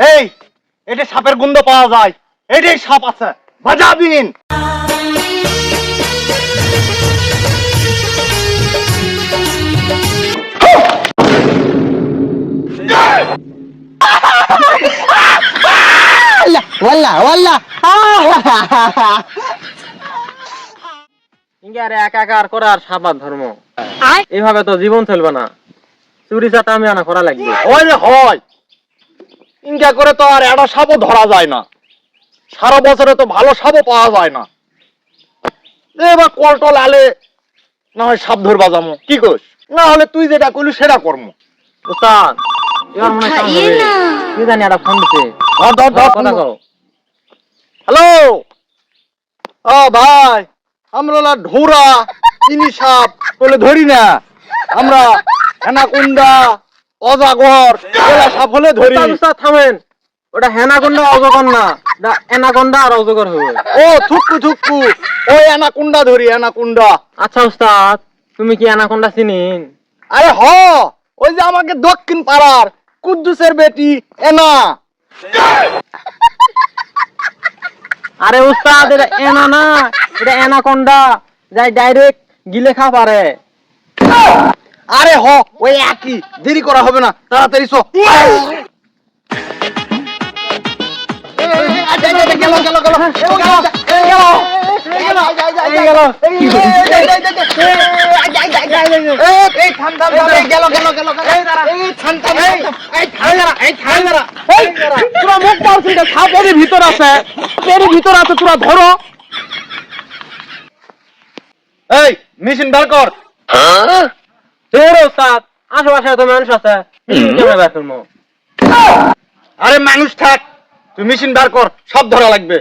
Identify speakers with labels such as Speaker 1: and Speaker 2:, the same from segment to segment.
Speaker 1: এই এটা সাপের গন্ধ পাওয়া যায়, এটাই সাপ আছে, বাজাবিন।
Speaker 2: ওয়াল্লাহ ওয়াল্লাহ
Speaker 3: ইঙ্গারে একাকার করার সাপাত ধর্ম, এইভাবে তো জীবন চলবে না। চুরি চাটা আমি আনা করা লাগবে।
Speaker 1: ওই রে হয়, ইনকা করে তো আর একটা সাপও ধরা যায় না, সারা বছরে তো ভালো সাপও পাওয়া যায় না। এবার কলটল আলে না হয় সাপ ধরবা যাবো, কি কস? না হলে তুই যেটা করলি সেটা করবো।
Speaker 3: উস্তাদ এবার মনে হয় কাম হবে। কি জানি একটা ফোন দিছে।
Speaker 1: ধর ধর ধর
Speaker 3: কথা কও।
Speaker 1: হ্যালো, ও ভাই, আমরা ঢোরা চিনি সাপ বলে ধরি না, আমরা অ্যানাকোন্ডা, অজাগর এগুলা সাপ হলে ধরি।
Speaker 3: উস্তাদ উস্তাদ থামেন, ওটা হেনাকোন্ডা অজগর না, ওটা অ্যানাকোন্ডা আর অজগর হবে।
Speaker 1: ও থুকু থুকু, ওই অ্যানাকোন্ডা ধরি, অ্যানাকোন্ডা।
Speaker 3: আচ্ছা উস্তাদ, তুমি কি অ্যানাকোন্ডা চিনেন?
Speaker 1: আরে হ, ওই যে আমাকে দক্ষিণ পাড়ার কুদ্দুসের বেটি এনা।
Speaker 3: আরে উস্তাদ এটা এনা না, এটা অ্যানাকোন্ডা, যাই ডাইরেক্ট গিলে খা পারে।
Speaker 1: আরে হ, ওই একই, দেরি করা হবে না, তাড়াতাড়ি চো। গেল গেল গেল ভিতর আছে, ভিতর আছে, তোরা ধরো। এই মেশিন বার কর।
Speaker 3: উস্তাদ আশেপাশে তো মানুষ আছে, কেমন বের করবো?
Speaker 1: আরে মানুষ থাক, তুই মেশিন বার কর, সব ধরা লাগবে।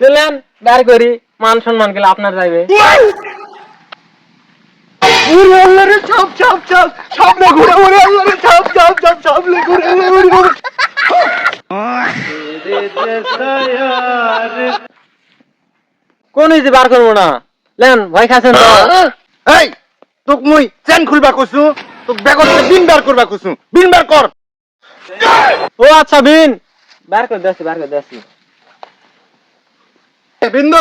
Speaker 3: চলেন বের করি, মান সম্মান গেলে আপনার যাইবে।
Speaker 1: ছাপ ছাপ ছাপ সামনে ঘুরে ঘুরে ছাপ ছাপ ছাপ সামনে ঘুরে ঘুরে।
Speaker 3: কোন যে বার করবো না, লেন ভয় খাচ্ছেন তো।
Speaker 1: এই তোক মুই চেন খুলবা কইছু, তোক ব্যাগত বিন বার করবা কইছু, বিন বার কর।
Speaker 3: ও আচ্ছা বিন বার করে দিয়েছি, বার করে দিয়েছি।
Speaker 1: বিন্দু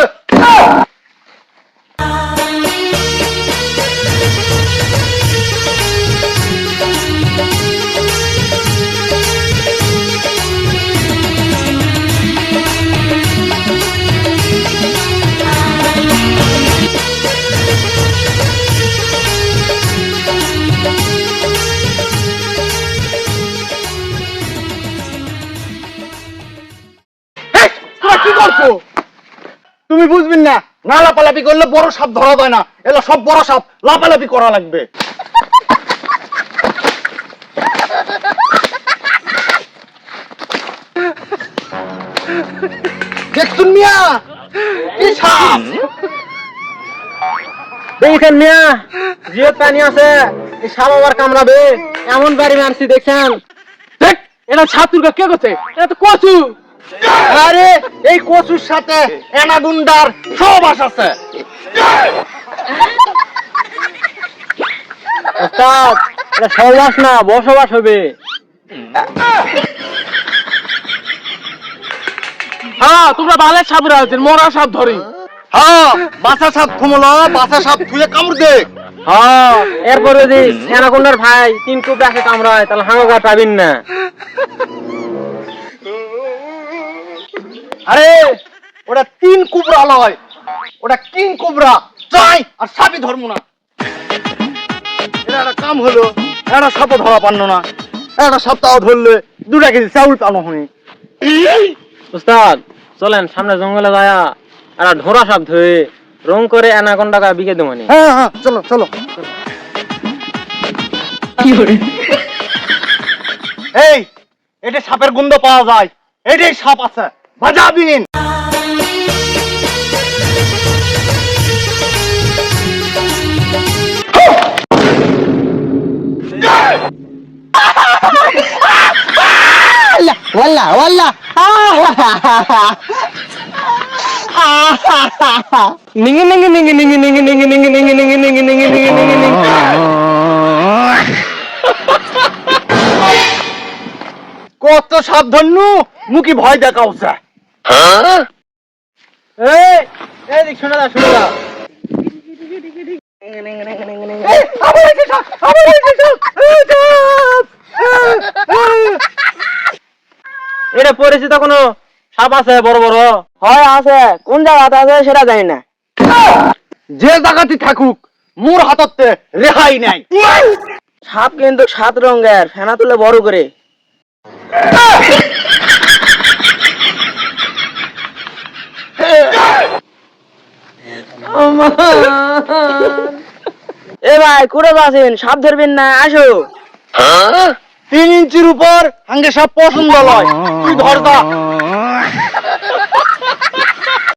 Speaker 1: কি করছো? তুমি বুঝবেন না, না লাপালাপি করলে বড় সাপ ধরা যায় না, এলা সব বড় সাপ লাপালাপি করা লাগবে। দেখছুন মিয়া কি সাপ?
Speaker 3: দেখেন মিয়া, জিও পানি আছে, এই সাপ আবার কামড়াবে, এমন বাড়ি মারছি দেখছেন।
Speaker 1: দেখ এটা ছাতুর কে করছে, এটা তো কচু। আরে এই কচুর সাথে এনাগুন্ডার সহবাস আছে।
Speaker 3: উস্তাদ এটা সহবাস না, বসবাস হবে।
Speaker 1: হ্যাঁ তোমরা ভালো সাপ রাখছেন, মরা সাপ ধরি। হ্যাঁ বাসা সাপ থমলো, বাসা সাপ থুয়ে কামড় দে।
Speaker 3: হ্যাঁ এরপরে যদি অ্যানাকোন্ডার ভাই 3 কুপ রাখে কামড়ায়, তাহলে হাঙ্গা পাবেন না।
Speaker 1: আরে ওটা 3 কুবরা লয়, ওটা কিং কুবরা। চাই আর সাপই ধরবো না। এটা একটা কাম হলো, একটা সাপও ধরা পারলো না, একটা সপ্তাহ ধরলে 2 কেজি চাউল পানো হয়নি।
Speaker 3: উস্তাদ চলেন সামনে জঙ্গলে যায়া একটা ঢোরা সাপ ধরে রং করে অ্যানাকোন্ডা বিকে দেবো।
Speaker 1: হ্যাঁ হ্যাঁ চলো চলো। এই এটা সাপের গন্ধ পাওয়া যায়, এটাই সাপ আছে, বাজাবিন।
Speaker 2: ওয়াল্লাহ ওয়াল্লাহ
Speaker 3: নিঙ্গি নিঙ্গি নিঙ্গি নিঙ্গি নিঙ্গি নিঙ্গি নিঙ্গি নিঙ্গি নিঙ্গি নিঙ্গি নিঙ্গি নিঙ্গি নিঙ্গি নিঙ্গি।
Speaker 1: কত সাপ ধরনু মুখি ভয় দেখাওছে।
Speaker 3: এই এই দেখ শুনে যা শুনে যা।
Speaker 1: আবার হইছে সাপ, আবার হইছে সাপ।
Speaker 3: এটা পরিচিত কোনো সাপ আছে বড় বড়?
Speaker 2: হয় আছে, কোন জায়গাতে আছে সেটা জানি না।
Speaker 1: যে জায়গাতে থাকুক মোর হাততে রেহাই নাই।
Speaker 2: সাপ কিন্তু 7 রঙের, ফেনা তুলে বড় করে। এ ভাই কুড়ে আছেন, সাপ ধরবেন না, আসো।
Speaker 1: 3 ইঞ্চির উপর হাঙ্গে সব পছন্দ লয়, তুই ধর দা।